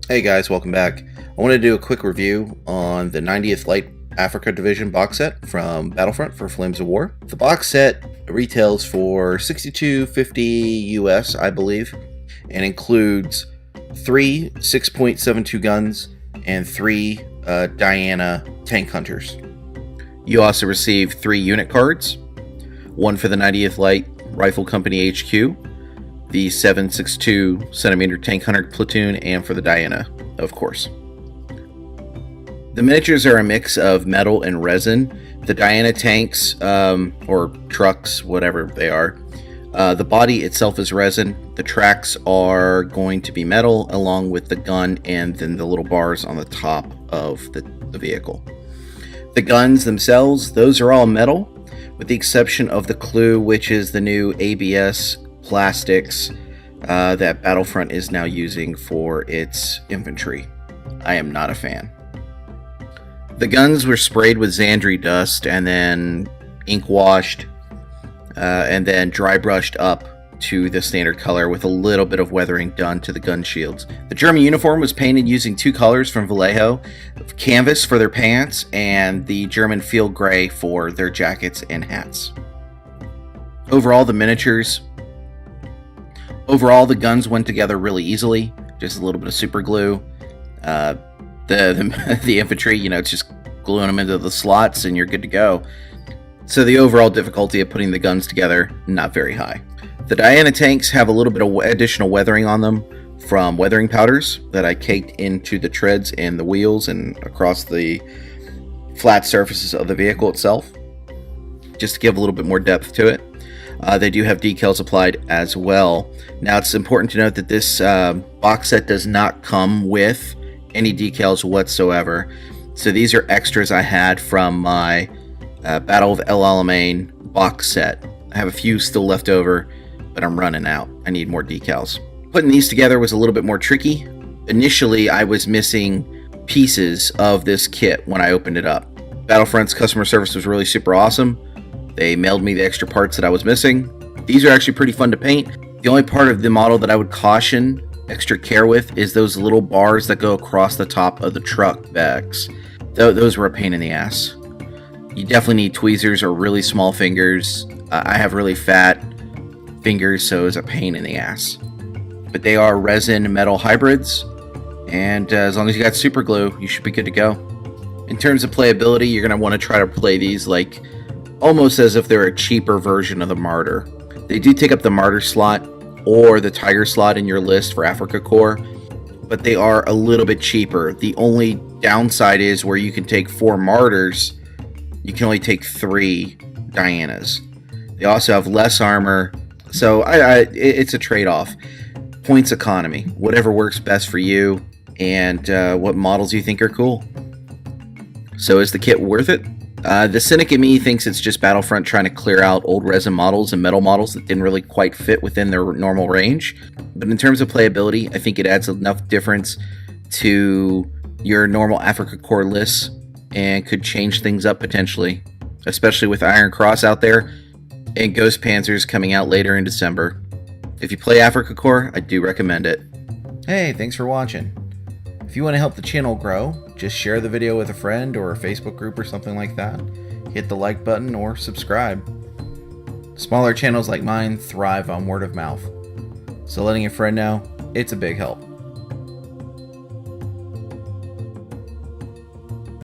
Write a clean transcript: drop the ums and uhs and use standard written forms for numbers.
Hey guys, welcome back. I want to do a quick review on the 90th Light Africa Division box set from Battlefront for Flames of War. The box set retails for $62.50 US, I believe, and includes 3 6.72 guns and 3 Diana tank hunters. You also receive 3 unit cards, one for the 90th Light Rifle Company HQ, the 7.62 centimeter tank hunter platoon, and for the Diana, of course. The miniatures are a mix of metal and resin. The Diana tanks, or trucks, whatever they are, the body itself is resin. The tracks are going to be metal, along with the gun and then the little bars on the top of the vehicle. The guns themselves, those are all metal, with the exception of the clue, which is the new ABS plastics that Battlefront is now using for its infantry. I am not a fan. The guns were sprayed with Xandri dust and then ink washed and then dry brushed up to the standard color with a little bit of weathering done to the gun shields. The German uniform was painted using 2 colors from Vallejo, canvas for their pants and the German field gray for their jackets and hats. Overall, the guns went together really easily, just a little bit of super glue. The infantry, it's just gluing them into the slots and you're good to go. So the overall difficulty of putting the guns together, not very high. The Diana tanks have a little bit of additional weathering on them from weathering powders that I caked into the treads and the wheels and across the flat surfaces of the vehicle itself, just to give a little bit more depth to it. They do have decals applied as well. Now, it's important to note that this box set does not come with any decals whatsoever. So these are extras I had from my Battle of El Alamein box set. I have a few still left over, but I'm running out. I need more decals. Putting these together was a little bit more tricky. Initially, I was missing pieces of this kit when I opened it up. Battlefront's customer service was really super awesome. They mailed me the extra parts that I was missing. These are actually pretty fun to paint. The only part of the model that I would caution extra care with is those little bars that go across the top of the truck backs. Those were a pain in the ass. You definitely need tweezers or really small fingers. I have really fat fingers, so it's a pain in the ass. But they are resin metal hybrids, and as long as you got super glue, you should be good to go. In terms of playability, you're going to want to try to play these like almost as if they're a cheaper version of the Martyr. They do take up the Martyr slot or the Tiger slot in your list for Arifka Korp, but they are a little bit cheaper. The only downside is where you can take 4 Martyrs, you can only take 3 Dianas. They also have less armor, so it's a trade-off. Points economy, whatever works best for you and what models you think are cool. So is the kit worth it? The cynic in me thinks it's just Battlefront trying to clear out old resin models and metal models that didn't really quite fit within their normal range. But in terms of playability, I think it adds enough difference to your normal Arifka Korp lists and could change things up potentially, especially with Iron Cross out there and Ghost Panzers coming out later in December. If you play Arifka Korp, I do recommend it. Hey, thanks for watching. If you want to help the channel grow, just share the video with a friend or a Facebook group or something like that. Hit the like button or subscribe. Smaller channels like mine thrive on word of mouth, so letting a friend know, it's a big help.